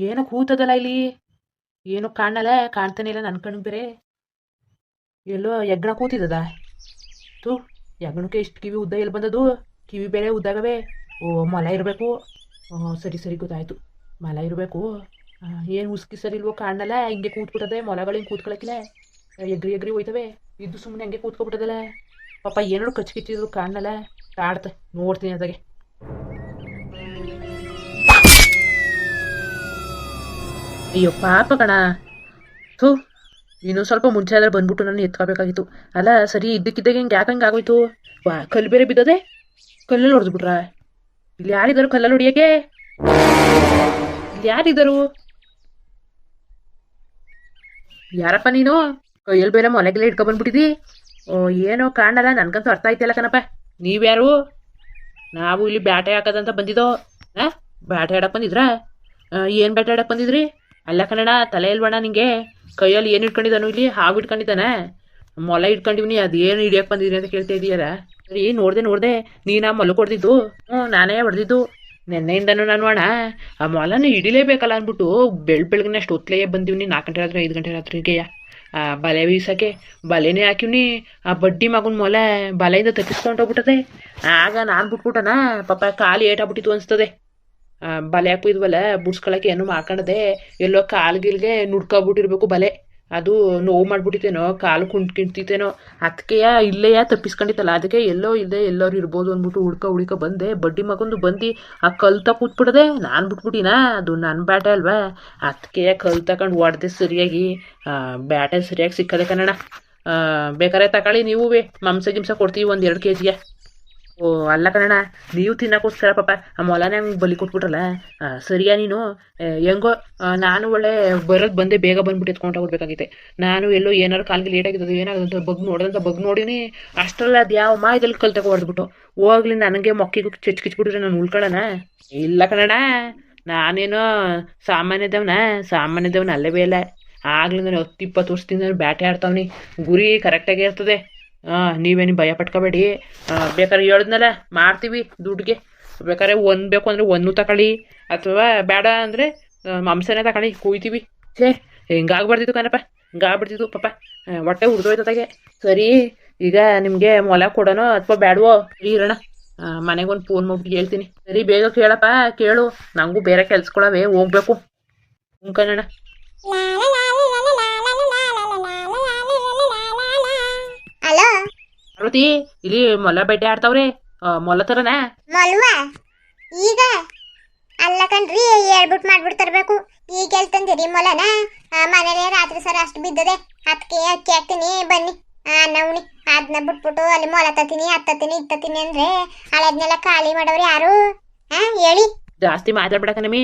ಏನೋ ಕೂತದಲ್ಲ ಇಲ್ಲಿ. ಏನೋ ಕಾಣಲ್ಲ, ಕಾಣ್ತಾನೆ ಇಲ್ಲ ನನ್ನ ಕಣ್ಣು ಬೇರೆ. ಎಲ್ಲೋ ಯಜ್ಞ ಕೂತಿದ್ದದ. ತೂ, ಯಜ್ಞಕ್ಕೆ ಇಷ್ಟು ಕಿವಿ ಉದ್ದ ಎಲ್ಲಿ ಬಂದದು? ಕಿವಿ ಬೇರೆ ಉದ್ದಾಗವೆ. ಓ, ಮೊಲ ಇರಬೇಕು. ಸರಿ ಸರಿ ಗೊತ್ತಾಯ್ತು, ಮೊಲ ಇರಬೇಕು. ಏನು ಉಸ್ಕಿ ಸರಿ ಇಲ್ವೋ ಕಾಣಲ್ಲ, ಹಿಂಗೆ ಕೂತ್ಬಿಟ್ಟದೆ. ಮೊಲಗಳು ಹಿಂಗೆ ಕೂತ್ಕೊಳಕಿಲ್ಲ, ಎಗ್ರಿ ಎಗ್ರಿ ಹೋಯ್ತವೆ. ಇದು ಸುಮ್ಮನೆ ಹಂಗೆ ಕೂತ್ಕೊಬಿಟ್ಟದಲ್ಲ. ಪಾಪ ಏನೋ ಕಚ್ಕಿಚ್ಚಿದ್ರು ಕಾಣಲ್ಲ. ಕಾಡ್ತೆ, ನೋಡ್ತೀನಿ ಅದಾಗೆ. ಅಯ್ಯೋ ಪಾಪ ಕಣ. ಥೂ, ಇನ್ನೂ ಸ್ವಲ್ಪ ಮುಂಚೆ ಆದ್ರೆ ಬಂದ್ಬಿಟ್ಟು ನಾನು ಎತ್ಕೋಬೇಕಾಗಿತ್ತು. ಅಲ್ಲ ಸರಿ ಇದ್ದಕ್ಕಿದ್ದಾಗ ಹಿಂಗೆ ಯಾಕಂಗೆ ಆಗೋಯ್ತು? ಕಲ್ಲು ಬೇರೆ ಬಿದ್ದದೆ. ಕಲ್ಲಲ್ಲಿ ಹೊಡೆದ್ಬಿಟ್ರ? ಇಲ್ಲಿ ಯಾರಿದ್ದಾರೆ ಕಲ್ಲಲ್ಲಿ ಹೊಡಿಯೋಕ್ಕೆ? ಇಲ್ಲಿ ಯಾರಿದ್ದರು? ಯಾರಪ್ಪ ನೀನು? ಕೈಯಲ್ಲಿ ಬೇರೆ ಮೊಲೆಗೆಲ್ಲ ಇಟ್ಕೊಬಂದ್ಬಿಟ್ಟಿದ್ದಿ. ಓ, ಏನೋ ಕಾಣಲ್ಲ, ನನ್ಗಂತೂ ಅರ್ಥ ಆಯ್ತಲ್ಲ ಕಣಪ್ಪ. ನೀವ್ಯಾರು? ನಾವು ಇಲ್ಲಿ ಬ್ಯಾಟೆ ಹಾಕೋದಂತ ಬಂದಿದ್ದೋ. ಬ್ಯಾಟೆ ಆಡಕ್ಕೆ ಬಂದಿದ್ರಾ? ಏನು ಬ್ಯಾಟೆ ಆಡಕ್ಕೆ ಬಂದಿದ್ರಿ? ಅಲ್ಲ ಕನ್ನಡ, ತಲೆ ಇಲ್ವಣ್ಣ ನಿಂಗೆ? ಕೈಯಲ್ಲಿ ಏನು ಇಟ್ಕೊಂಡಿದ್ದಾನು ಇಲ್ಲಿ? ಹಾವು ಇಟ್ಕೊಂಡಿದ್ದಾನೆ? ಮೊಲ ಇಟ್ಕೊಂಡಿವ್ನಿ, ಅದೇನು ಹಿಡಿಯಕ್ಕೆ ಬಂದಿದ್ರಿ ಅಂತ ಕೇಳ್ತಾ ಇದೀಯಲ್ಲ. ಸರಿ, ನೋಡ್ದೆ ನೀನು ಆ ಮೊಲ ಹೊಡೆದಿದ್ದು? ನಾನೇ ಹೊಡೆದಿದ್ದು. ನೆನ್ನೆಯಿಂದನೂ ನಾನು ಅಣ್ಣ ಆ ಮೊಲನ ಹಿಡಿಲೇಬೇಕಲ್ಲ ಅಂದ್ಬಿಟ್ಟು ಬೆಳಗ್ಗೆನೆ ಅಷ್ಟು ಹೊತ್ತಲೇ ಬಂದಿವ್ನಿ. 4 ಗಂಟೆ ರಾತ್ರಿ 5 ಗಂಟೆ ರಾತ್ರಿಗೆ ಬಲೆ ಬೀಸಕ್ಕೆ ಬಲೆನೇ ಹಾಕಿವ್ನಿ. ಆ ಬಡ್ಡಿ ಮಗನ ಮೊಲ ಬಲೆಯಿಂದ ತಪ್ಪಿಸ್ಕೊಂಡು ಹೋಗ್ಬಿಟ್ಟದೆ. ಆಗ ನಾನು ಬಿಟ್ಬಿಟ್ಟನ, ಪಾಪ ಕಾಲು ಏಟಾಗ್ಬಿಟ್ಟಿತ್ತು ಅನಿಸ್ತದೆ. ಬಲೆ ಹಾಕಿದ್ವಲ್ಲ, ಬುಡ್ಸ್ಕೊಳಕ್ಕೆ ಏನು ಮಾಡ್ಕೊಂಡದೆ, ಎಲ್ಲೋ ಕಾಲ್ಗಿಲ್ಗೆ ನುಡ್ಕೊಬಿಟ್ಟಿರ್ಬೇಕು ಬಲೆ. ಅದು ನೋವು ಮಾಡ್ಬಿಟ್ಟಿತ್ತೇನೋ, ಕಾಲು ಕುಂಟ್ಕಿಂತಿತ್ತೇನೋ, ಅದಕ್ಕೆ ಇಲ್ಲೆಯ ತಪ್ಪಿಸ್ಕೊಂಡಿತ್ತಲ್ಲ. ಅದಕ್ಕೆ ಎಲ್ಲೋ ಇಲ್ಲದೆ ಎಲ್ಲರೂ ಇರ್ಬೋದು ಅಂದ್ಬಿಟ್ಟು ಹುಡ್ಕ ಬಂದೆ. ಬಡ್ಡಿ ಮಗಂದು ಬಂದು ಆ ಕಲ್ತ ಕೂತ್ಬಿಡದೆ. ನಾನು ಬಿಟ್ಬಿಟ್ಟಿನ, ಅದು ನನ್ನ ಬ್ಯಾಟೆ ಅಲ್ವಾ, ಅದಕ್ಕೆ ಕಲ್ ತಗೊಂಡು ಹೊಡೆದೆ ಸರಿಯಾಗಿ. ಬ್ಯಾಟೆ ಸರಿಯಾಗಿ ಸಿಕ್ಕದೆ ಕನ್ನಡ. ಬೇಕಾರೆ ತಗೊಳ್ಳಿ ನೀವು ಮಾಂಸ ಗಿಂಸ ಕೊಡ್ತೀವಿ 1-2 kg. ಓ ಅಲ್ಲ ಕನ್ನಡ, ನೀವು ತಿನ್ನಕ್ಕೋಸ್ಕರ ಪಾಪ ಆ ಮೊಲನೇ ಹಂಗೆ ಬಲಿ ಕೊಟ್ಬಿಟ್ರಲ್ಲ. ಸರಿಯಾ ನೀನು? ಹೆಂಗೋ ನಾನು ಒಳ್ಳೆ ಬರೋದು ಬಂದೆ, ಬೇಗ ಬಂದ್ಬಿಟ್ಟು ಎತ್ಕೊಂಡೋಗ್ಬೇಕಾಗಿತ್ತೆ. ನಾನು ಎಲ್ಲೋ ಏನಾರು ಕಾಲಿಗೆ ಲೇಟಾಗಿದ್ದು ಏನಾಗುತ್ತೆ ಬಗ್ ನೋಡಿನಿ. ಅಷ್ಟರಲ್ಲ ಅದು ಯಾವ ಮಾಯದಲ್ಲಿ ಕಲ್ ತಗೋ ಹೊಡೆದ್ಬಿಟ್ಟು ಹೋಗ್ಲಿ. ನನಗೆ ಮೊಕ್ಕಿಗೆ ಚೆಚ್ಕಿಚ್ಬಿಟ್ರೆ ನಾನು ಉಳ್ಕೊಳ್ಳೋಣ? ಇಲ್ಲ ಕನ್ನಡ, ನಾನೇನೋ ಸಾಮಾನ್ಯದವನ ಅಲ್ಲವೇ ಇಲ್ಲ. ಆಗ್ಲಿ ನಾನು 10-20 ವರ್ಷದಿಂದ ಬ್ಯಾಟೆ ಆಡ್ತಾವ್ನಿ. ಗುರಿ ಕರೆಕ್ಟಾಗೇ ಇರ್ತದೆ. ನೀವೇನು ಭಯ ಪಟ್ಕೋಬೇಡಿ. ಬೇಕಾದ್ರೆ ಹೇಳಿದ್ನಲ್ಲ, ಮಾಡ್ತೀವಿ ದುಡ್ಡಿಗೆ. ಬೇಕಾದ್ರೆ ಒಂದು ಬೇಕು ಅಂದರೆ 1 ತಗೊಳ್ಳಿ, ಅಥವಾ ಬೇಡ ಅಂದರೆ ಮಾಂಸನೇ ತಗೊಳ್ಳಿ, ಕುಯ್ತೀವಿ. ಹಿಂಗಾಗ್ಬಾರ್ದಿತ್ತು ಕಣಪ್ಪ, ಹಿಂಗಾಗ್ಬಿಡ್ತಿತ್ತು ಪಾಪ. ಹೊಟ್ಟೆ ಹುರಿದೋಯ್ತದಾಗೆ. ಸರಿ, ಈಗ ನಿಮಗೆ ಮೊಲ ಕೊಡೋಣ ಅಥವಾ ಬೇಡವೋ? ಇರೋಣ, ಮನೆಗೊಂದು ಫೋನ್ ಮಾಡ್ಬಿಟ್ಟು ಹೇಳ್ತೀನಿ. ಸರಿ, ಬೇಗ ಕೇಳಪ್ಪ, ಕೇಳು. ನನಗೂ ಬೇರೆ ಕೆಲ್ಸಗಳವೆ, ಹೋಗ್ಬೇಕು. ಕಣಣ್ಣ. ಪಾರ್ವತಿ, ಇಲ್ಲಿ ಮೊಲ ಬೇಟೆ ಆಡ್ತಾವ್ರೆ. ಮೊಲ ತರನಾ? ಮೊಲ್ವಾ ಈಗ ಅಲ್ಲ ಕಣ್ರಿ, ಹೇಳ್ಬಿಟ್ಟು ಮಾಡ್ಬಿಟ್ಟು ತರಬೇಕು. ಈಗ ಎಲ್ಲಿ ತಂದಿರಿ ಮೊಲನ? ಮನೇಲೆ ರಾತ್ರಿ ಸರ ಅಷ್ಟು ಬಿದ್ದದೆ, ಅದಕ್ಕೆ ಅಕ್ಕಿ ಹಾಕ್ತೀನಿ ಬನ್ನಿ. ನವ್ನಿ ಅದನ್ನ ಬಿಟ್ಬಿಟ್ಟು ಅಲ್ಲಿ ಮೊಲ ತತ್ತೀನಿ ಹತ್ತತ್ತೀನಿ ಇತ್ತತ್ತೀನಿ ಅಂದ್ರೆ ಹಳದ್ನೆಲ್ಲ ಖಾಲಿ ಮಾಡವ್ರಿ ಯಾರು? ಹೇಳಿ. ಜಾಸ್ತಿ ಮಾತಾಡ್ಬೇಡ ಕಣಮಿ.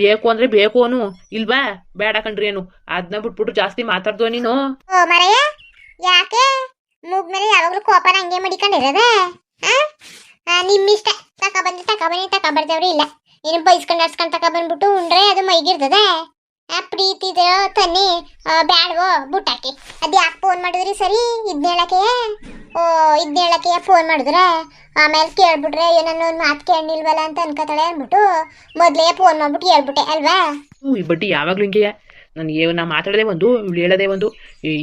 ಬೇಕು ಅಂದ್ರೆ ಬೇಕು ಅನು, ಇಲ್ವಾ ಬೇಡ ಕಣ್ರಿ ಏನು. ಅದನ್ನ ಬಿಟ್ಬಿಟ್ಟು ಜಾಸ್ತಿ ಮಾತಾಡ್ದು ನೀನು. ಓ ಮರಯ್ಯ, ಯಾಕೆ ಮೂಗ್ ಮೇಲೆ ಯಾವಾಗ್ಲೂ ಕೋಪನ ಹಂಗೆ ಮಡಿಕೊಂಡಿರೋದ? ನಿಮ್ಮಿಷ್ಟ. ತಗೊಬರ್ದೇವ್ರಿ ಇಲ್ಲ. ನೀನು ಬೈಸ್ಕೊಂಡು ನಡ್ಸ್ಕೊಂಡು ತಗೊಬಂದ್ಬಿಟ್ಟು ಉಂಡ್ರೆ ಅದು ಮೈಗಿರ್ತದ. ಪ್ರೀತಿ ತನ್ನಿ, ಬ್ಯಾಡ್ವೋ ಬುಟ್ಟಾಕಿ. ಅದು ಯಾಕೆ ಫೋನ್ ಮಾಡಿದ್ರಿ? ಸರಿ, ಇದನ್ನೇಳಕ್ಕೆ ಫೋನ್ ಮಾಡಿದ್ರ ಆಮೇಲೆ ಕೇಳ್ಬಿಟ್ರೆ ಏನನ್ನ ಒಂದು ಮಾತು ಕೇಳಿಲ್ವಲ್ಲ ಅಂತ ಅನ್ಕೋತಾಳೆ ಅಂದ್ಬಿಟ್ಟು ಮೊದಲೇ ಫೋನ್ ಮಾಡ್ಬಿಟ್ಟು ಹೇಳ್ಬಿಟ್ಟೆ ಅಲ್ವಾ? ಈ ಬಡ್ಡಿ ಯಾವಾಗ್ಲೂ ಹಿಂಗೆಯಾ. ನನಗೆ ನಾ ಮಾತಾಡದೆ ಒಂದು, ಇವಳು ಹೇಳೋದೇ ಒಂದು.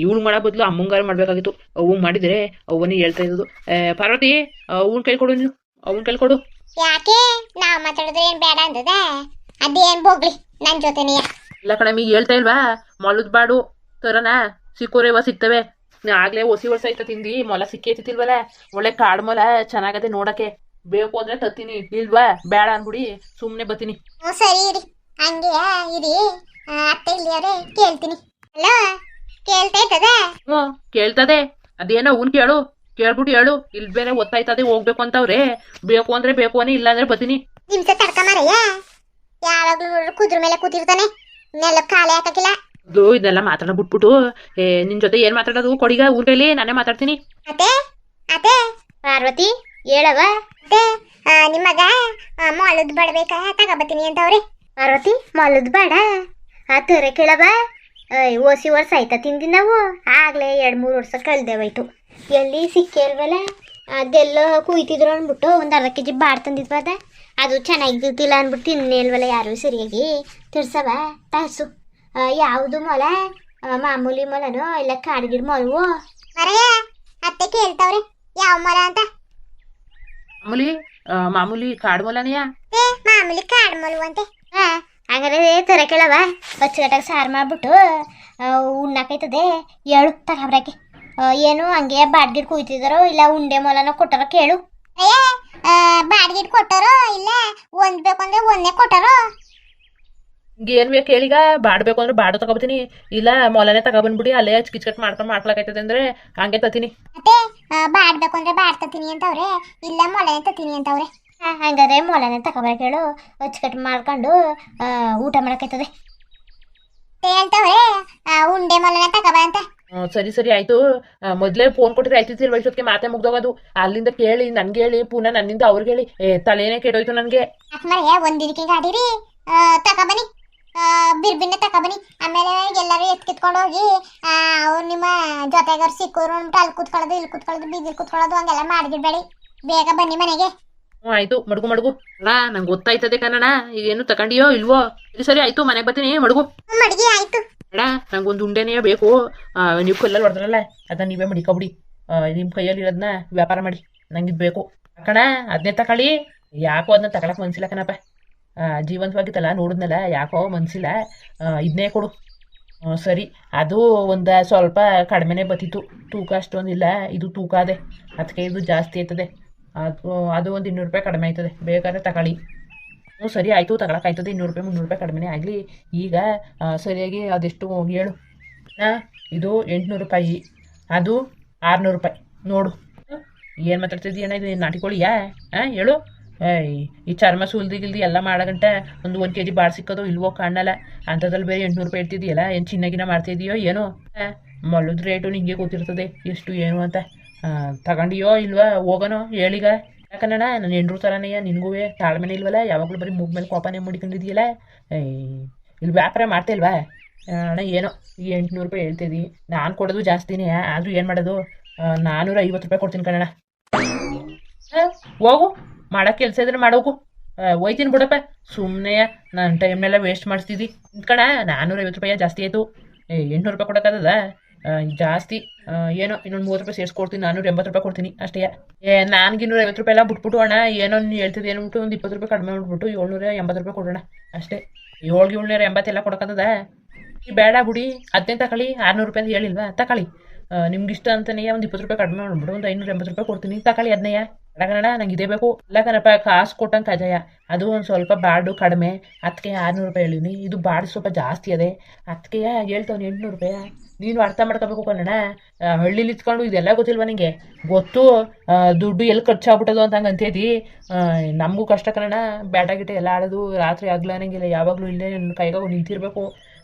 ಇವಳು ಮಾಡೋ ಬದಲು ಅಮ್ಮಂಗಾರು ಮಾಡಬೇಕಾಗಿತ್ತು. ಅವು ಮಾಡಿದರೆ ಅವನೇ ಹೇಳ್ತಾ ಇದ್ದು. ಪಾರ್ವತಿ, ಅವನ ಕೈ ಕೊಡು, ನೀನು ಅವನ ಕೈ ಕೊಡು. ಯಾಕೆ ನಾವು ಮಾತಾಡಿದ್ರೆ ಏನು ಬೇಡ ಅಂತದ? ಅದೇನು ಬೋಗ್ಲಿ ನನ್ನ ಜೊತೆನೇ. ಇಲ್ಲ ಕಣಮಿ, ಹೇಳ್ತಾ ಇಲ್ವಾ ಮೊಲದ ಬಾಡು ತರನಾ? ಸಿಕ್ಕೋರೇವ ಸಿಗ್ತವೆ. ಆಗ್ಲೇ ಹೊಸಿ ವರ್ಷ ಆಯ್ತಾ ತಿಂದು ಮೊಲ ಸಿಕ್ಕೇತಿಲ್ವಲ್ಲ. ಒಳ್ಳೆ ಕಾಡು ಮೊಲ ಚೆನ್ನಾಗದೆ ನೋಡಕ್ಕೆ. ಬೇಕು ಅಂದ್ರೆ ತತ್ತೀನಿ, ಇಲ್ವಾ ಬೇಡ ಅನ್ಬಿಡಿ ಸುಮ್ಮನೆ ಬತ್ತೀನಿ. ಸರಿ ಇರಿ, ಹಂಗೆ ಇರಿ. ಅತ್ತೆ ಇಲ್ಲಿಯವ್ರೆ, ಕೇಳ್ತೀನಿ. ಹಲೋ, ಕೇಳ್ತಾ ಇರ್ತದ? ಕೇಳ್ತದೆ. ಅದೇನೋ ಅವ್ನು ಕೇಳ್ಬಿಟ್ಟು ಹೇಳು. ಇಲ್ಲಿ ಬೇರೆ ಒತ್ತಾಯ್ತದೆ ಹೋಗ್ಬೇಕು ಅಂತವ್ರೆ. ಬೇಕು ಅಂದ್ರೆ ಬೇಕು ಅನ್ನಿ, ಇಲ್ಲ ಅಂದ್ರೆ ಬತ್ತೀನಿ. ನಿಮ್ಸ ತಡ್ಕ ಮಾರಯ್ಯ, ಯಾವಾಗ್ಲೂ ನೋಡ್ರು ಕುದ್ರ ಮೇಲೆ ಕೂತಿರ್ತಾನೆ, ನೆಲ ಖಾಲಿ ಹಾಕಕ್ಕಿಲ್ಲ. ಇದನ್ನೆಲ್ಲ ಮಾತಾಡ್ಬಿಟ್ಬಿಟ್ಟು ನಿನ್ ಜೊತೆ ಏನ್ ಮಾತಾಡೋದು? ಕೊಡಿಗ ಊರಲ್ಲಿ ನಾನೇ ಮಾತಾಡ್ತೀನಿ. ಅತ್ತೆ ಪಾರ್ವತಿ ಹೇಳವ. ಅತ್ತೆ, ನಿಮ್ಮಗ ಮೊಲದ್ ಬಡ್ಬೇಕಾ ತಗೋಬತ್ತೀನಿ ಅಂತವ್ರೆ. ಪಾರ್ವತಿ, ಮೊಲದ್ ಬೇಡ ತರ ಕೇಳವ. ಓಸಿ ವರ್ಷ ಆಯ್ತಾ ತಿಂದಿ ನಾವು. ಆಗ್ಲೇ 2-3 ವರ್ಷ ಕಳ್ದೇವಾಯ್ತು. ಎಲ್ಲಿ ಸಿಕ್ಕೇಲ್ವಲ್ಲ. ಅದೆಲ್ಲ ಕುಯ್ತಿದ್ರು ಅಂದ್ಬಿಟ್ಟು 1 ಅರ್ಧ kg ಬಾಡ್ ತಂದಿದ್ವದ. ಅದು ಚೆನ್ನಾಗಿದ್ದಿಲ್ಲ ಅಂದ್ಬಿಟ್ಟು ತಿನ್ನೇಲ್ವಲ್ಲ ಯಾರು ಸರಿಯಾಗಿ. ತಿರ್ಸವ ತಾಸು ಯಾವುದು ಮೊಲ ಮಾಮೂಲಿ ಮೊಲನೋ ಇಲ್ಲ ಕಾಡ್ಗಿಡ್ ಮೊಲವು ಮರೆಯ ಅತ್ತೆ ಕೇಳ್ತಾವ್ರೆ ಯಾವ ಮೊಲ ಅಂತ ಮಾಮೂಲಿ ಮಾಮೂಲಿ ಕಾಡು ಮೊಲನೆಯಾ ಮಾಮೂಲಿ ಕಾಡು ಮೊಲವು ಅಂತೆ ಹಂಗಾರೆ ತರ ಕೇಳವ ಅಚ್ಚುಕಟ್ಟಾಗ ಸಾರು ಮಾಡ್ಬಿಟ್ಟು ಉಣ್ಣಾಕೈತದೆ ಹೇಳು ತಗೊಬ್ರಕ್ಕೆ ಏನು ಹಂಗೆ ಬಾಡ್ಗಿಡ್ ಕುಯ್ತಿದಾರೋ ಇಲ್ಲ ಉಂಡೆ ಮೊಲನ ಕೊಟ್ಟಾರೋ ಕೇಳು ಬಾಡ್ಗಿಡ್ ಕೊಟ್ಟಾರೋ ಇಲ್ಲ ಒಂದ್ ಬೇಕು ಅಂದ್ರೆ ಒಂದೇ ಕೊಟ್ಟಾರೋ ಏನ್ ಬೇಕು ಹೇಳೀಗ ಬಾಡ್ಬೇಕು ಅಂದ್ರೆ ಬಾಡು ತಗೋಬತ್ತೀನಿ ಇಲ್ಲ ಮೊಲನೆ ತಗೊಬಂದ್ಬಿಡಿ ಅಲ್ಲೇ ಕಿಚ್ಕಟ್ ಮಾಡ್ಕೊಳಕೈತದೆ ಅಂದ್ರೆ ಹಂಗೆ ತತ್ತೀನಿ ಮತ್ತೆ ಬಾಡ್ಬೇಕು ಅಂದ್ರೆ ಬಾಡ್ತೀನಿ ಅಂತವ್ರೆ ಇಲ್ಲ ಮೊಲನೆ ತತ್ತೀನಿ ಅಂತವ್ರೆ ಹಂಗಾದ್ರೆ ಮೊಲನೆ ತಗೋಬರಕ್ಕೆ ಹೇಳು ಅಚ್ಚುಕಟ್ಟು ಮಾಡ್ಕೊಂಡು ಊಟ ಮಾಡಕೈತದೆ ಹೇಳ್ತವ್ರೆ ಉಂಡೆ ಮೊಲನೆ ತಗೋಬ ಅಂತ ಸರಿ ಸರಿ ಆಯ್ತು ಮೊದ್ಲೇ ಫೋನ್ ಕೊಟ್ಟಿದ್ರೆ ಆಯ್ತಿಲ್ವ ಇಷ್ಟೊತ್ತಿಗೆ ಮಾತೆ ಮುಗ್ದೋಗೋದು ಅಲ್ಲಿಂದ ಕೇಳಿ ನನ್ಗೆ ಹೇಳಿ ಪುನಃ ನನ್ನಿಂದ ಅವ್ರಿಗೆ ಹೇಳಿ ತಲೆನೇ ಕೆಟ್ಟೋಯ್ತು ನನ್ಗೆ ಮರೆ ಒಂದಿನಕ್ಕೆ ಗಾಡಿರಿ ತಗೊಬನ್ನಿ ಬಿರ್ಬಿನ್ನೆ ತಗೊಬನ್ನಿ ಆಮೇಲೆ ಎಲ್ಲರೂ ಎತ್ಕಿತ್ಕೊಂಡು ಹೋಗಿ ಅವ್ರು ನಿಮ್ಮ ಜೊತೆಗಾರು ಸಿಕ್ಕರು ಅಂದ್ಬಿಟ್ಟು ಅಲ್ಲಿ ಕೂತ್ಕೊಳ್ಳೋದು ಇಲ್ಲಿ ಕೂತ್ಕೊಳ್ಳೋದು ಬೀದಿಲ್ ಕೂತ್ಕೊಳ್ಳೋದು ಹಂಗೆಲ್ಲ ಮಾಡಿಬಿಡ್ಬೇಡಿ ಬೇಗ ಬನ್ನಿ ಮನೆಗೆ ಆಯ್ತು ಮಡ್ಗು ಮಡ್ಗು ಅಲ್ಲ ನಂಗೆ ಗೊತ್ತಾಯ್ತದೆ ಕನ್ನಡ ಏನು ತಗೊಂಡಿಯೋ ಇಲ್ವೋ ಸರಿ ಸರಿ ಆಯ್ತು ಮನೆಗೆ ಬರ್ತೀನಿ ಮಡ್ಗು ಮಡಗಿ ಆಯ್ತು ಅಣ್ಣ ನಂಗೊಂದು ಉಂಡೆನೇ ಬೇಕು ನೀವು ಕಲ್ಲಲ್ಲಿ ಹೊಡೆದ್ರಲ್ಲ ಅದನ್ನ ನೀವೇ ಮಡಿಕೊಬಿಡಿ ನಿಮ್ಮ ಕೈಯಲ್ಲಿ ಇರೋದನ್ನ ವ್ಯಾಪಾರ ಮಾಡಿ ನಂಗೆ ಇದು ಬೇಕು ಕಣ ಅದನ್ನೇ ತಗೊಳ್ಳಿ ಯಾಕೋ ಅದನ್ನ ತಗೊಳಕ್ ಮನ್ಸಿಲ್ಲ ಕಣಪ್ಪ ಜೀವಂತವಾಗಿತ್ತಲ್ಲ ನೋಡಿದ್ನಲ್ಲ ಯಾಕೋ ಮನ್ಸಿಲ್ಲ ಇದನ್ನೇ ಕೊಡು ಸರಿ ಅದು ಒಂದು ಸ್ವಲ್ಪ ಕಡಿಮೆನೇ ಬತ್ತಿತ್ತು ತೂಕ ಅಷ್ಟೊಂದಿಲ್ಲ ಇದು ತೂಕ ಅದೇ ಅದಕ್ಕೆ ಇದು ಜಾಸ್ತಿ ಆಯ್ತದೆ ಅದು ಒಂದು 200 ರೂಪಾಯಿ ಕಡಿಮೆ ಆಯ್ತದೆ ಬೇಕಾದ್ರೆ ತಗೊಳ್ಳಿ ಹ್ಞೂ ಸರಿ ಆಯಿತು ತಗೊಳಕ್ಕಾಯ್ತದೆ 200 ರೂಪಾಯಿ 300 ರೂಪಾಯಿ ಕಡಿಮೆನೇ ಆಗಲಿ ಈಗ ಸರಿಯಾಗಿ ಅದೆಷ್ಟು ಹೇಳು ಇದು 800 ರೂಪಾಯಿ ಅದು 600 ರೂಪಾಯಿ ನೋಡು ಏನು ಮಾತಾಡ್ತಿದ್ದೀಯಣ್ಣ ಇದು ನಾಟಿಕೋಳಿಯಾ ಹೇಳು ಈ ಚರ್ಮ ಸುಲ್ದಿ ಎಲ್ಲ ಮಾಡಗಂಟ ಒಂದು kg ಬಾಳ್ ಸಿಕ್ಕೋದು ಇಲ್ವೋ ಕಾಣಲ್ಲ ಅಂಥದ್ರಲ್ಲಿ ಬೇರೆ 800 ರೂಪಾಯಿ ಇಡ್ತಿದೆಯಲ್ಲ ಏನು ಚಿನ್ನಗಿನ ಮಾಡ್ತಿದೀಯೋ ಏನೋ ಮೊಲದ ರೇಟು ನಿಂಗೆ ಗೊತ್ತಿರ್ತದೆ ಎಷ್ಟು ಏನು ಅಂತ ತಗೊಂಡಿಯೋ ಇಲ್ವಾ ಹೋಗೋನೋ ಹೇಳೀಗ ಯಾಕಣ್ಣ ನಾನು ಹೆಂಡ್ರು ಥರನೇ ನಿನಗೂ ತಾಳ್ಮೆನೇ ಇಲ್ವಲ್ಲ ಯಾವಾಗಲೂ ಬರೀ ಮೂಗ್ ಮೇಲೆ ಕೋಪನೇ ಮುಡಿಕೊಂಡಿದೆಯಲ್ಲ ಇಲ್ಲಿ ವ್ಯಾಪಾರ ಮಾಡ್ತಾ ಇಲ್ವಾ ಅಣ್ಣ ಏನೋ ಈ 800 ರೂಪಾಯಿ ಹೇಳ್ತಿದ್ದಿ ನಾನು ಕೊಡೋದು ಜಾಸ್ತಿನೇ ಆದರೂ ಏನು ಮಾಡೋದು 450 ರೂಪಾಯಿ ಕೊಡ್ತೀನಿ ಕಣಣ್ಣ ಹೋಗು ಮಾಡೋಕ್ಕೆ ಕೆಲಸ ಇದ್ರೆ ಮಾಡೋಗು ಹೋಯ್ತೀನಿ ಬಿಡಪ್ಪ ಸುಮ್ಮನೆ ನನ್ನ ಟೈಮ್ನೆಲ್ಲ ವೇಸ್ಟ್ ಮಾಡಿಸ್ತಿದ್ದಿ ಕಣ 450 ರೂಪಾಯಿ ಜಾಸ್ತಿ ಆಯಿತು 800 ರೂಪಾಯಿ ಕೊಡೋಕ್ಕಾಗದ ಜಾಸ್ತಿ ಏನೋ ಇನ್ನೊಂದು 30 ರೂಪಾಯಿ ಸೇರಿಸ್ಕೊಡ್ತೀನಿ 480 ರೂಪಾಯಿ ಕೊಡ್ತೀನಿ ಅಷ್ಟೇ ನನಗೆ 250 ರೂಪಾಯಿ ಎಲ್ಲ ಬಿಟ್ಬಿಟ್ಟು ಅಣ್ಣ ಏನೋ ನೀನು ಹೇಳ್ತಿದ್ದೆ ಏನ್ಬಿಟ್ಟು ಒಂದು 20 ರೂಪಾಯಿ ಕಡಿಮೆ ಮಾಡ್ಬಿಟ್ಟು 780 ರೂಪಾಯಿ ಕೊಡೋಣ ಅಷ್ಟೇ 780 ಎಲ್ಲ ಕೊಡೋಕ್ಕದ ಈ ಬೇಡ ಬಿಡಿ ಅದನ್ನೇ ತಗೊಳ್ಳಿ 600 ರೂಪಾಯಿ ಅಂತ ಹೇಳಿಲ್ವಾ ತಗೊಳ್ಳಿ ನಿಮ್ಗೆ ಇಷ್ಟ ಅಂತಲೇ ಒಂದು 20 ರೂಪಾಯಿ ಕಡಿಮೆ ಮಾಡ್ಬಿಟ್ಟು ಒಂದು 580 ರೂಪಾಯಿ ಕೊಡ್ತೀನಿ ತಗೊಳ್ಳಿ ಅದನ್ನೇ ಕನ್ನಡ ನಂಗೆ ಇದೇ ಬೇಕು ಇಲ್ಲ ಕಣಪ್ಪ ಕಾಸು ಕೊಟ್ಟಂಗೆ ಕಜಾಯ ಅದು ಒಂದು ಸ್ವಲ್ಪ ಬಾಡು ಕಡಿಮೆ ಅದಕ್ಕೆ 600 ರೂಪಾಯಿ ಹೇಳಿನಿ ಇದು ಬಾಡು ಸ್ವಲ್ಪ ಜಾಸ್ತಿ ಅದೇ ಅದಕ್ಕೆ ಹೇಳ್ತಾವ್ನಿ 800 ರೂಪಾಯಿ ನೀನು ಅರ್ಥ ಮಾಡ್ಕೋಬೇಕು ಕನ್ನಡ ಹಳ್ಳಿಲಿ ಇತ್ಕೊಂಡು ಇದೆಲ್ಲ ಗೊತ್ತಿಲ್ವ ನಿಂಗೆ ಗೊತ್ತು ದುಡ್ಡು ಎಲ್ಲಿ ಖರ್ಚಾಗ್ಬಿಟ್ಟದು ಅಂತ ಹಂಗೆ ಅಂತಿದ್ದಿ ನಮಗೂ ಕಷ್ಟ ಕನ್ನಡ ಬ್ಯಾಟ ಗಿಟ ಎಲ್ಲ ಆಡೋದು ರಾತ್ರಿ ಆಗ್ಲಾನಂಗಿಲ್ಲ ಯಾವಾಗಲೂ ಇಲ್ಲೇ ನನ್ನ ಕೈಗಾಗ ನಿಂತಿರ್ಬೇಕು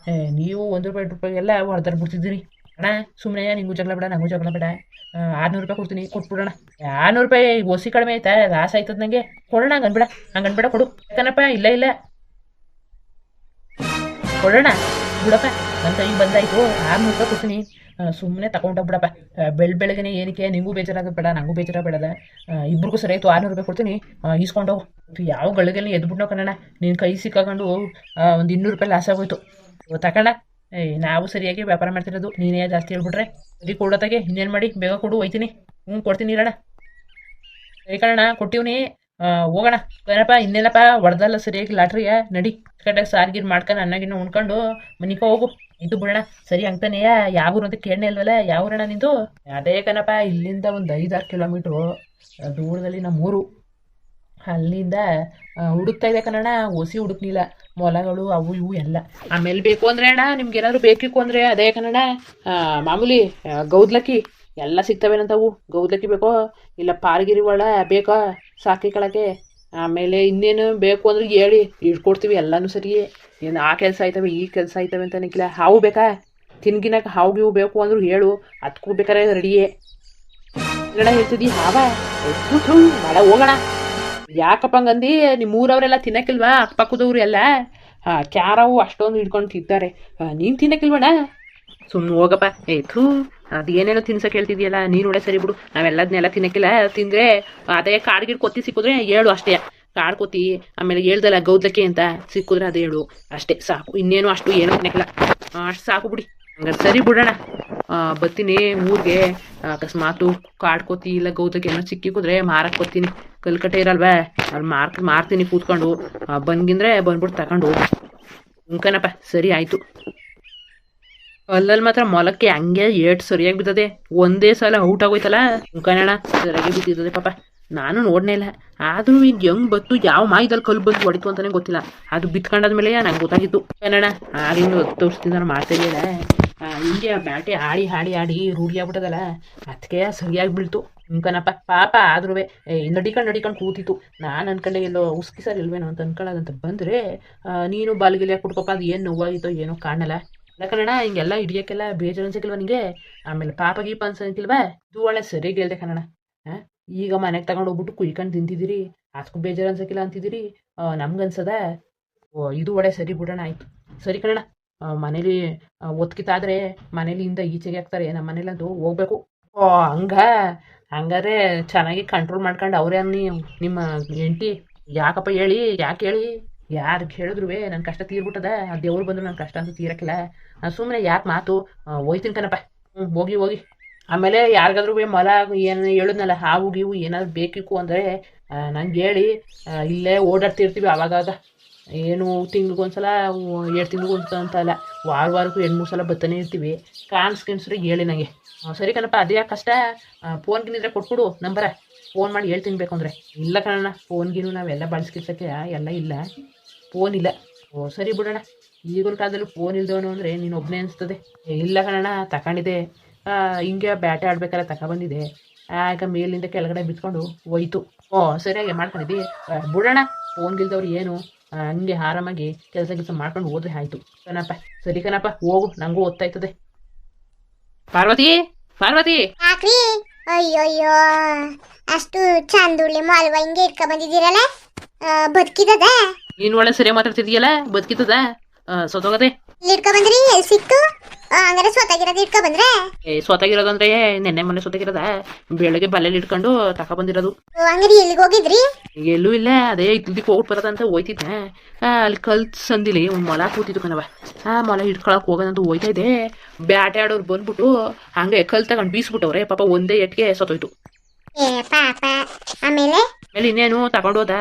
ನೀವು 1 ರೂಪಾಯಿ ಎಲ್ಲ ಹೊಡೆದಾಡ್ಬಿಡ್ತಿದ್ದೀರಿ ಅಣ್ಣ ಸುಮ್ಮನೆ ನಿಂಗೂ ಜಗಳ ಬೇಡ ನಂಗೂ ಜಗಳ ಬೇಡ 600 ರೂಪಾಯಿ ಕೊಡ್ತೀನಿ ಕೊಟ್ಬಿಡೋಣ 600 ರೂಪಾಯಿ ಒಸಿ ಕಡಿಮೆ ಆಯ್ತಾ ಲಾಸ್ ಆಯ್ತದ ನನಗೆ ಕೊಡೋಣ ಹಂಗನ್ಬೇಡ ಕೊಡು ಯಾಕನಪ್ಪ ಇಲ್ಲ ಕೊಡೋಣ ಬಿಡಪ್ಪ ನನ್ನ ಕೈಗೆ ಬಂದಾಯ್ತು 600 ರೂಪಾಯಿ ಕೊಡ್ತೀನಿ ಸುಮ್ಮನೆ ತಗೊಂಡೋಗ್ಬಿಡಪ್ಪ ಬೆಳಗ್ಗೆನೆ ಏನಕ್ಕೆ ನಿಂಗೂ ಬೇಜಾರಾಗೋದು ಬೇಡ ನಂಗೂ ಬೇಜಾರಾಗಬೇಡದ ಇಬ್ರಿಗೂ ಸರಿ ಆಯ್ತು 600 ರೂಪಾಯಿ ಕೊಡ್ತೀನಿ ಈಸ್ಕೊಂಡೋಗು ಯಾವ ಗಳಿಗೆಲ್ಲ ಎದ್ಬಿಟ್ನೋ ಕನ್ನಡ ನೀನು ಕೈ ಸಿಕ್ಕಾಕೊಂಡು ಒಂದು 200 ರೂಪಾಯಿ ಲಾಸ್ ಆಗೋಯ್ತು ತಗೊಂಡ ನಾವು ಸರಿಯಾಗಿ ವ್ಯಾಪಾರ ಮಾಡ್ತಿರೋದು ನೀನೇ ಜಾಸ್ತಿ ಹೇಳ್ಬಿಟ್ರೆ ಸರಿ ಕೊಡೋತಾಗೆ ಇನ್ನೇನು ಮಾಡಿ ಬೇಗ ಕೊಡು ಹೋಯ್ತೀನಿ ಕೊಡ್ತೀನಿ ಇರೋಣ ಸರಿ ಕಣಣ್ಣ ಕೊಟ್ಟಿವ್ನಿ ಹೋಗೋಣ ಏನಪ್ಪ ಇನ್ನೇನಪ್ಪ ಹೊಡೆದಲ್ಲ ಸರಿಯಾಗಿ ಲಾಟ್ರಿಯ ನಡಿ ಕರೆಕ್ಟಾಗಿ ಸಾರ್ಗಿರ್ ಮಾಡ್ಕೊಂಡು ಅನ್ನಗಿನ್ನ ಉಣ್ಕೊಂಡು ಮನಿಕ ಹೋಗು ಇದು ಬಿಡೋಣ ಸರಿ ಅಂತಾನೆ ಯಾವ ಊರು ಅಂತ ಕೇಳನೇ ಇಲ್ವಲ್ಲ ಯಾವ ಊರಣ್ಣ ನಿಂದು ಅದೇ ಕಣಪ್ಪ ಇಲ್ಲಿಂದ ಒಂದು 5-6 ಕಿಲೋಮೀಟ್ರು ದೂರದಲ್ಲಿ ನಮ್ಮೂರು ಅಲ್ಲಿಂದ ಹುಡುಕ್ತಾ ಇದೆ ಕಣಣ್ಣ ಹೊಸಿ ಹುಡುಕ್ನಿಲ್ಲ ಮೊಲಗಳು ಅವು ಇವು ಎಲ್ಲ ಆಮೇಲೆ ಬೇಕು ಅಂದರೆ ಅಣ್ಣ ನಿಮ್ಗೆ ಏನಾದ್ರು ಬೇಕಿತ್ತು ಅಂದರೆ ಅದೇ ಕಣಣ್ಣ ಮಾಮೂಲಿ ಗೌದ್ಲಕ್ಕಿ ಎಲ್ಲ ಸಿಗ್ತವೇನಂತವು ಗೌದ್ಲಕ್ಕಿ ಬೇಕೋ ಇಲ್ಲ ಪಾರ್ಗಿರಿ ಒಳ ಬೇಕಾ ಸಾಕಿಕೊಳ್ಳೋಕ್ಕೆ ಆಮೇಲೆ ಇನ್ನೇನು ಬೇಕು ಅಂದ್ರೆ ಹೇಳಿ ಇಟ್ಕೊಡ್ತೀವಿ ಎಲ್ಲನೂ ಸರಿ ಏನು ಆ ಕೆಲಸ ಆಯ್ತವೆ ಈ ಕೆಲಸ ಆಯ್ತವೆ ಅಂತ ನಿಕ್ಕಿಲ್ಲ ಹಾವು ಬೇಕಾ ತಿನ್ಗಿನಕ್ಕೆ ಹಾವು ಗಿವು ಬೇಕು ಅಂದ್ರು ಹೇಳು ಅದಕ್ಕೂ ಬೇಕಾರೆ ರೆಡಿಯೇ ಅಣ್ಣ ಹೇಳ್ತಿದ್ದಿ ಹಾವ ಮಾಡ ಹೋಗೋಣ ಯಾಕಪ್ಪ ಹಂಗಂದು ನಿಮ್ಮೂರವರೆಲ್ಲ ತಿನ್ನಕ್ಕಿಲ್ವಾ ಅಕ್ಕಪಕ್ಕದವ್ರು ಎಲ್ಲ ಕ್ಯಾರವು ಅಷ್ಟೊಂದು ಹಿಡ್ಕೊಂಡು ತಿಂತಾರೆ ನೀನು ತಿನ್ನಕ್ಕಿಲ್ವಣ್ಣ ಸುಮ್ಮನೆ ಹೋಗಪ್ಪ ಥೂ ಅದು ಏನೇನೋ ತಿನ್ಸಕ್ಕೆ ಹೇಳ್ತಿದ್ಯಲ್ಲ ನೀನು ಒಳ್ಳೆ ಸರಿ ಬಿಡು ನಾವೆಲ್ಲದನ್ನೆಲ್ಲ ತಿನ್ನಕ್ಕಿಲ್ಲ ತಿಂದರೆ ಅದೇ ಕಾಡ್ಗಿಡ್ ಕೊತ್ತಿ ಸಿಕ್ಕಿದ್ರೆ ಹೇಳು ಅಷ್ಟೇ ಕಾಡ್ಕೋತಿ ಆಮೇಲೆ ಹೇಳ್ದಲ್ಲ ಗೌದ್ಲಕ್ಕೆ ಅಂತ ಸಿಕ್ಕಿದ್ರೆ ಅದೇ ಹೇಳು ಅಷ್ಟೇ ಸಾಕು, ಇನ್ನೇನು ಅಷ್ಟು ಏನೋ ಅನ್ನಕ್ಕಿಲ್ಲ, ಅಷ್ಟು ಸಾಕು ಬಿಡಿ. ಹಂಗಾರೆ ಸರಿ ಬಿಡೋಣ, ಬರ್ತೀನಿ ಊರಿಗೆ. ಅಕಸ್ಮಾತು ಕಾಡ್ಕೋತಿ ಇಲ್ಲ ಗೌದ್ಲಕ್ಕೆ ಏನೋ ಸಿಕ್ಕಿದ್ರೆ ಮಾರಕ್ಕೆ ಬರ್ತೀನಿ. ಕಲ್ಕಟ್ಟೆ ಇರಲ್ವಾ ಅಲ್ಲಿ ಮಾರ್ತೀನಿ ಕೂತ್ಕೊಂಡು. ಬಂಗಿಂದ್ರೆ ಬಂದ್ಬಿಟ್ಟು ತಗೊಂಡು ಉಂಕನಪ್ಪ. ಸರಿ ಆಯಿತು. ಅಲ್ಲಲ್ಲಿ ಮಾತ್ರ ಮೊಲಕ್ಕೆ ಹಂಗೆ ಏಟ್ ಸರಿಯಾಗಿ ಬಿದ್ದದೆ, ಒಂದೇ ಸಲ ಔಟ್ ಆಗೋಯ್ತಲ್ಲ. ಉಂಕನಣ್ಣ ಸರಿಯಾಗಿ ಬಿದ್ದಿದ್ದದೆ ಪಾಪ, ನಾನು ನೋಡನೇ ಇಲ್ಲ. ಆದರೂ ಈಗ ಹೆಂಗ್ ಬತ್ತು ಯಾವ ಮಾಯದಲ್ಲಿ ಕಲ್ಲು ಬಂದು ಹೊಡಿತು ಅಂತಾನೆ ಗೊತ್ತಿಲ್ಲ. ಅದು ಬಿತ್ಕೊಂಡಾದ್ಮೇಲೆ ನಂಗೆ ಗೊತ್ತಾಗಿತ್ತು. ಕನ್ನಡ ಆಗಿಂದು 10 ವರ್ಷದಿಂದ ನಾನು ಮಾಡ್ತಾ ಇದೆಯಲ್ಲ, ಹಿಂಗೆ ಬ್ಯಾಟೆ ಆಡಿ ಆಡಿ ಆಡಿ ರೂಢಿ ಆಗ್ಬಿಟ್ಟದಲ್ಲ, ಅದಕ್ಕೆ ಸರಿಯಾಗಿ ಬೀಳ್ತು. ಉಂಕನಪ್ಪ ಪಾಪ. ಆದ್ರೂ ನಡಿಕೊಂಡು ಕೂತಿತ್ತು. ನಾನು ಅನ್ಕೊಂಡೆ ಎಲ್ಲೋ ಉಸ್ಕಿ ಸರ್ ಇಲ್ವೇನೋ ಅಂತ ಅನ್ಕೊಳ್ಳೋದಂತ ಬಂದರೆ ನೀನು ಬಾಲ್ಗಿಲಿ ಹಾಕ್ಬಿಟ್ಟು ಅದು ಏನು ನೋವಾಗಿತ್ತೋ ಏನೋ ಕಾಣಲ್ಲ. ಇಲ್ಲ ಕನ್ನಡ ಹಿಂಗೆಲ್ಲ ಹಿಡಿಯೋಕ್ಕೆಲ್ಲ ಬೇಜಾರು ಅನ್ಸಕ್ಕಿಲ್ವ ನಿಂಗೆ? ಆಮೇಲೆ ಪಾಪ ಗೀಪ ಅನ್ಸಕ್ಕಿಲ್ವಾ? ಇದು ಒಳ್ಳೆ ಸರಿಯಾಗಿ ಹೇಳ್ದೆ ಕನ್ನಡ. ಈಗ ಮನೆಗೆ ತಗೊಂಡು ಹೋಗ್ಬಿಟ್ಟು ಕುಯ್ಕೊಂಡು ತಿಂತಿದ್ದೀರಿ, ಅದಕ್ಕೂ ಬೇಜಾರು ಅನ್ಸಕ್ಕಿಲ್ಲ ಅಂತಿದ್ದೀರಿ. ನಮ್ಗನ್ಸದ ಇದು ಒಳ್ಳೆ ಸರಿ ಬಿಡೋಣ. ಆಯಿತು ಸರಿ ಕನ್ನಡ. ಮನೇಲಿ ಒತ್ಕಿತಾದರೆ ಮನೇಲಿಂದ ಈಚೆಗೆ ಹಾಕ್ತಾರೆ, ನಮ್ಮ ಮನೇಲಂತೂ ಹೋಗ್ಬೇಕು. ಹಂಗಾರೆ ಚೆನ್ನಾಗಿ ಕಂಟ್ರೋಲ್ ಮಾಡ್ಕೊಂಡು ಅವ್ರೇ ನಿಮ್ಮ ಹೆಂಡತಿ ಯಾಕಪ್ಪ ಹೇಳಿ, ಯಾಕೆ ಹೇಳಿ? ಯಾರಿಗೆ ಹೇಳಿದ್ರು ನನ್ನ ಕಷ್ಟ ತೀರ್ಬಿಟ್ಟದ. ಆ ದೇವ್ರು ಬಂದ್ರು ನನ್ನ ಕಷ್ಟ ಅಂತೂ ತೀರಕ್ಕಿಲ್ಲ. ಸುಮ್ಮನೆ ಯಾಕೆ ಮಾತು, ಹೋಯ್ತೀನಿ ಕಣಪ್ಪ. ಹೋಗಿ. ಆಮೇಲೆ ಯಾರಿಗಾದ್ರೂ ಮೊಲ ಏನು ಹೇಳಿದ್ನಲ್ಲ ಹಾವು ಗೀವು ಏನಾದ್ರು ಬೇಕಿಕ್ಕು ಅಂದರೆ ನಂಗೆ ಹೇಳಿ, ಇಲ್ಲೇ ಓಡಾಡ್ತಿರ್ತೀವಿ ಅವಾಗಾಗ. ಏನು ತಿಂಗ್ಳಿಗೊಂದ್ಸಲ 2 ತಿಂಗ್ಳಿಗೊಂದ್ಸಲ ಅಂತ ಅಲ್ಲ, ವಾರಕ್ಕೂ 2-3 ಸಲ ಬರ್ತಾನೆ ಇರ್ತೀವಿ. ಕಾಣಿಸ್ರೆ ಹೇಳಿ ನನಗೆ. ಸರಿ ಕಣಪ್ಪ. ಅದೇ ಕಷ್ಟ. ಫೋನ್ಗಿನಿದ್ರೆ ಕೊಟ್ಬಿಡು ನಂಬರ, ಫೋನ್ ಮಾಡಿ ಹೇಳ್ತೀನಿ ಬೇಕು ಅಂದರೆ. ಇಲ್ಲ ಕಣಣ್ಣ, ಫೋನ್ಗಿನು ನಾವೆಲ್ಲ ಬಳಸ್ಕಿರ್ಸೋಕ್ಕೆ ಎಲ್ಲ ಇಲ್ಲ, ಫೋನ್ ಇಲ್ಲ. ಸರಿ ಬಿಡೋಣ. ಈಗಿನ ಕಾಲದಲ್ಲಿ ಫೋನ್ ಇಲ್ದವನು ಅಂದರೆ ನೀನು ಒಬ್ಬನೇ ಅನಿಸ್ತದೆ. ಇಲ್ಲ ಕಣಣ್ಣ, ತಗೊಂಡಿದ್ದೆ. ಹಿಂಗೆ ಬ್ಯಾಟೆ ಆಡ್ಬೇಕಾದ್ರೆ ತಗೊಬಂದಿದೆ. ಆಗ ಮೇಲಿಂದ ಕೆಳಗಡೆ ಬಿತ್ಕೊಂಡು ಹೋಯ್ತು. ಸರಿಯಾಗಿ ಮಾಡ್ಕೊಂಡಿದ್ದಿ. ಬಿಡೋಣ, ಫೋನ್ಗಿಲ್ದವ್ರು ಏನು, ಹಂಗೆ ಆರಾಮಾಗಿ ಕೆಲಸ ಮಾಡ್ಕೊಂಡು ಹೋದ್ರೆ ಆಯಿತು ಕಣಪ್ಪ. ಸರಿ ಕಣಪ್ಪ, ಹೋಗು, ನನಗೂ ಓದ್ತಾಯ್ತದೆ. ಪಾರ್ವತಿ ಯಾಕ್ರಿ? ಅಯ್ಯಯ್ಯೋ, ಅಷ್ಟು ಚಂದುಳ್ಳಿ ಮಾಲ್ವ ಹಿಂಗೆ ಇಟ್ಕೊ ಬಂದಿದ್ದೀರಲ್ಲ, ಬದುಕಿದದ? ನೀನು ಒಳ್ಳೆ ಸರಿಯಾಗಿ ಮಾತಾಡ್ತಿದೀಯಲ್ಲ, ಬದುಕಿತದ? ಸೊತೋಗದೆ ಇಲ್ಲಿ ಇಟ್ಕೊ ಬಂದ್ರಿ? ಎಲ್ಲಿ ಸಿಕ್ತು? ಹಂಗಾರೆ ಸ್ವತಾಗಿರೋದು ಇಟ್ಕೊ ಬಂದ್ರೆ? ಸ್ವತಾಗಿರೋದಂದ್ರೆ ನೆನ್ನೆ ಮೊನ್ನೆ ಸ್ವತಾಗಿರೋದ, ಬೆಳಗ್ಗೆ ಬಲ್ಲೆಲ್ಲಿ ಇಟ್ಕೊಂಡು ತಗೊಬಂದಿರೋದು. ಹಂಗಾರೆ ಎಲ್ಲಿಗೆ ಹೋಗಿದ್ರಿ? ಎಲ್ಲೂ ಇಲ್ಲ, ಅದೇ ಇಲ್ಲಿಗೆ ಹೋಗ್ಬಿಟ್ಟು ಬರೋದಂತ ಹೋಯ್ತಿದ್ದೆ. ಅಲ್ಲಿ ಸಂದಿಲಿ ಒಂದು ಮೊಲ ಕೂತಿದ್ದು ಕಣವ. ಮೊಲ ಹಿಡ್ಕೊಳಕ್ಕೆ ಹೋಗೋದಂತ ಹೋಯ್ತಾ ಇದ್ದೆ. ಬ್ಯಾಟೆ ಆಡೋರು ಬಂದ್ಬಿಟ್ಟು ಹಂಗೆ ಕಲ್ ತಗೊಂಡು ಬೀಸ್ಬಿಟ್ಟವ್ರೆ. ಪಾಪ ಒಂದೇ ಎಟ್ಗೆ ಸತ್ತೋಯ್ತು. ಪಾಪ. ಆಮೇಲೆ ಇನ್ನೇನು ತಗೊಂಡು ಹೋದ.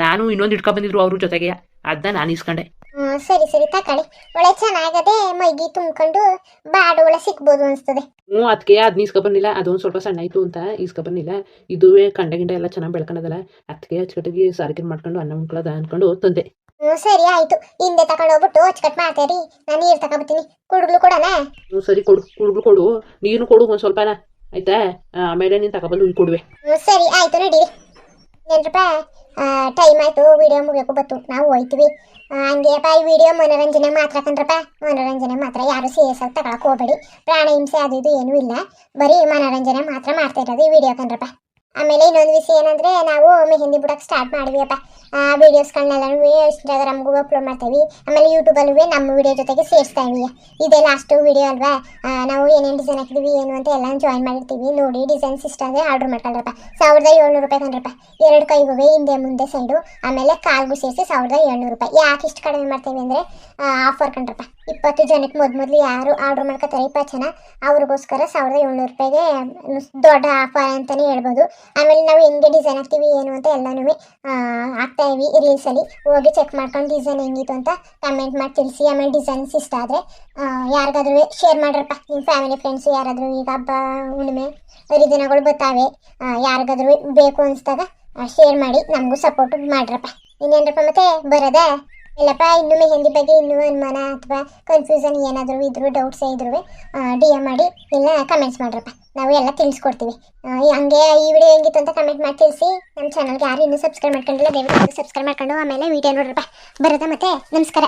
ನಾನು ಇನ್ನೊಂದು ಹಿಡ್ಕೊ ಬಂದಿದ್ರು ಅವ್ರ ಜೊತೆಗೆ, ಅದನ್ನ ನಾನು ಇಸ್ಕೊಂಡೆ. ಸರಿ ತಕೊಳ್ಳಿ. ಒಳ್ಳೆ ಚೆನ್ನಾಗದೆ, ಮೈಗಿ ತುಂಬ್ಕೊಂಡು ಬಾಡು ಒಳ್ಳೆ ಸಿಕ್ಬೋದು ಅನ್ಸ್ತದೆ. ಅದಕ್ಕೆ ಅದನ್ನ ಇಸ್ಕೊಬರ್ನಿಲ್ಲ, ಅದೊಂದು ಸ್ವಲ್ಪ ಸಣ್ಣ ಆಯ್ತು ಅಂತ ಇಸ್ಕೊಬರ್ನಿಲ್ಲ. ಇದುವೇ ಕಂಡ ಎಲ್ಲ ಚೆನ್ನಾಗಿ ಬೆಳ್ಕೊಂಡದಲ್ಲ, ಅದಕ್ಕೆ ಅಚ್ಚುಕಟ್ಟಿಗೆ ಸಾರಿಕೆ ಮಾಡ್ಕೊಂಡು ಅನ್ನ ಉಣ್ಕೊಳ್ಳೋದ ಅನ್ಕೊಂಡು ತಂದೆ. ಸರಿ ಆಯ್ತು. ಹಿಂದೆ ತಗೊಂಡು ಹೋಗ್ಬಿಟ್ಟು ಅಚ್ಚುಕಟ್ಟು ಮಾಡ್ತೇರಿ, ನಾನು ನೀರು ತಗೊಬತ್ತೀನಿ. ಕುಡುಗ್ಲು ಕೊಡೋಣ? ಸರಿ ಕೊಡು, ಕುಡುಗ್ಲು ಕೊಡು, ನೀನು ಕೊಡು ಒಂದು ಸ್ವಲ್ಪನ, ಆಯ್ತಾ? ಆಮೇಲೆ ನೀನು ತಗೊಬಂದು ಉಳ್ ಕೊಡುವೆ. ಸರಿ ಆಯ್ತು, ನಡೀರಿ. ಏನ್ರಪ್ಪ, ಟೈಮ್ ಆಯ್ತು, ವಿಡಿಯೋ ಮುಗಿಯೋಕು ಬತ್ತು, ನಾವು ಹೋಯ್ತೀವಿ. ಹಂಗೆಪ್ಪ, ಈ ವಿಡಿಯೋ ಮನೋರಂಜನೆ ಮಾತ್ರ ಕಣ್ರಪ್ಪ, ಮನೋರಂಜನೆ ಮಾತ್ರ. ಯಾರು ಸೀರಿಯಸ್ ಆಗಿ ತಗೊಳಕ್ ಹೋಗ್ಬೇಡಿ. ಪ್ರಾಣ ಹಿಂಸೆ ಅದು ಇದು ಏನೂ ಇಲ್ಲ, ಬರೀ ಮನೋರಂಜನೆ ಮಾತ್ರ ಮಾಡ್ತಾ ಇರೋದು ಈ ವಿಡಿಯೋ ಕಣ್ರಪ್ಪ. ಆಮೇಲೆ ಇನ್ನೊಂದು ವಿಷಯ ಏನಂದ್ರೆ, ನಾವು ಮೆಹಂದಿ ಬಿಡಕ್ಕೆ ಸ್ಟಾರ್ಟ್ ಮಾಡಿವಿಯಪ್ಪ. ವಿಡಿಯೋಸ್ಗಳನ್ನೆಲ್ಲನೂ ಇನ್ಸ್ಟಾಗ್ರಾಮ್ಗೂ ಅಪ್ಲೋಡ್ ಮಾಡ್ತೀವಿ. ಆಮೇಲೆ ಯೂಟ್ಯೂಬಲ್ಲೂ ನಮ್ಮ ವಿಡಿಯೋ ಜೊತೆಗೆ ಸೇರಿಸ್ತಾ ಇವಿ. ಇದೇ ಲಾಸ್ಟು ವಿಡಿಯೋ ಅಲ್ವಾ? ನಾವು ಏನೇನು ಡಿಸೈನ್ ಹಾಕಿದ್ವಿ ಏನು ಅಂತ ಎಲ್ಲ ಜಾಯಿನ್ ಮಾಡಿರ್ತೀವಿ. ನೋಡಿ, ಡಿಸೈನ್ಸ್ ಇಷ್ಟ ಅಂದರೆ ಆರ್ಡ್ರ್ ಮಾಡ್ಕೊಳ್ರಪ್ಪ. 1700 ರೂಪಾಯಿ ಕಣ್ರಪ್ಪ. 2 ಕೈಗೂ ಹಿಂದೆ ಮುಂದೆ ಸೈಡು, ಆಮೇಲೆ ಕಾಲ್ಗೂ ಸೇರಿಸಿ 1700 ರೂಪಾಯಿ. ಯಾಕೆ ಇಷ್ಟು ಕಡಿಮೆ ಮಾಡ್ತೀವಿ ಅಂದರೆ ಆಫರ್ ಕಣ್ರಪ್ಪ. 20 ಜನಕ್ಕೆ ಮೊದಲು ಯಾರು ಆರ್ಡ್ರ್ ಮಾಡ್ಕೊತಾರೆ 20 ಜನ, ಅವ್ರಿಗೋಸ್ಕರ 1700 ರೂಪಾಯಿಗೆ ದೊಡ್ಡ ಆಫರ್ ಅಂತಲೇ ಹೇಳ್ಬೋದು. ಆಮೇಲೆ ನಾವು ಹೆಂಗೆ ಡಿಸೈನ್ ಹಾಕ್ತೀವಿ ಏನು ಅಂತ ಎಲ್ಲನೂ ಹಾಕ್ತಾ ಇವಿ ರೀಲ್ಸಲ್ಲಿ. ಹೋಗಿ ಚೆಕ್ ಮಾಡ್ಕೊಂಡು ಡಿಸೈನ್ ಹೆಂಗಿತ್ತು ಅಂತ ಕಮೆಂಟ್ ಮಾಡಿ ತಿಳಿಸಿ. ಆಮೇಲೆ ಡಿಸೈನ್ಸ್ ಇಷ್ಟ ಆದರೆ ಯಾರಿಗಾದ್ರೂ ಶೇರ್ ಮಾಡ್ರಪ್ಪ. ನಿಮ್ಮ ಫ್ಯಾಮಿಲಿ ಫ್ರೆಂಡ್ಸು ಯಾರಾದರೂ, ಈಗ ಹಬ್ಬ ಹುಣ್ಣಿಮೆ ಹರಿದಿನಗಳು ಬರ್ತಾವೆ, ಯಾರಿಗಾದ್ರೂ ಬೇಕು ಅನಿಸ್ದಾಗ ಶೇರ್ ಮಾಡಿ ನಮಗೂ ಸಪೋರ್ಟ್ ಮಾಡ್ರಪ್ಪ. ಇನ್ನೇನ್ರಪ್ಪ ಮತ್ತೆ ಬರೋದಾ? ಇಲ್ಲಪ್ಪ, ಇನ್ನೂ ಮೆಹಂದಿ ಬಗ್ಗೆ ಇನ್ನೂ ಅನುಮಾನ ಅಥವಾ ಕನ್ಫ್ಯೂಷನ್ ಏನಾದರೂ ಇದ್ರು, ಡೌಟ್ಸೇ ಇದ್ರು DM ಮಾಡಿ ಇಲ್ಲ ಕಮೆಂಟ್ಸ್ ಮಾಡ್ರಪ್ಪ, ನಾವು ಎಲ್ಲ ತಿಳಿಸ್ಕೊಡ್ತೀವಿ. ಹಂಗೆ ಈ ವಿಡಿಯೋ ಹೆಂಗಿತ್ತು ಅಂತ ಕಮೆಂಟ್ ಮಾಡಿ ತಿಳಿಸಿ. ನಮ್ಮ ಚಾನಲ್ಗೆ ಯಾರು ಇನ್ನೂ ಸಬ್ಸ್ಕ್ರೈಬ್ ಮಾಡ್ಕೊಂಡಿಲ್ಲ, ದಯವಿಟ್ಟು ಸಬ್ಸ್ಕ್ರೈಬ್ ಮಾಡ್ಕೊಂಡು ಆಮೇಲೆ ವಿಡಿಯೋ ನೋಡ್ರಪ್ಪ. ಬರೋದಾ ಮತ್ತೆ? ನಮಸ್ಕಾರ.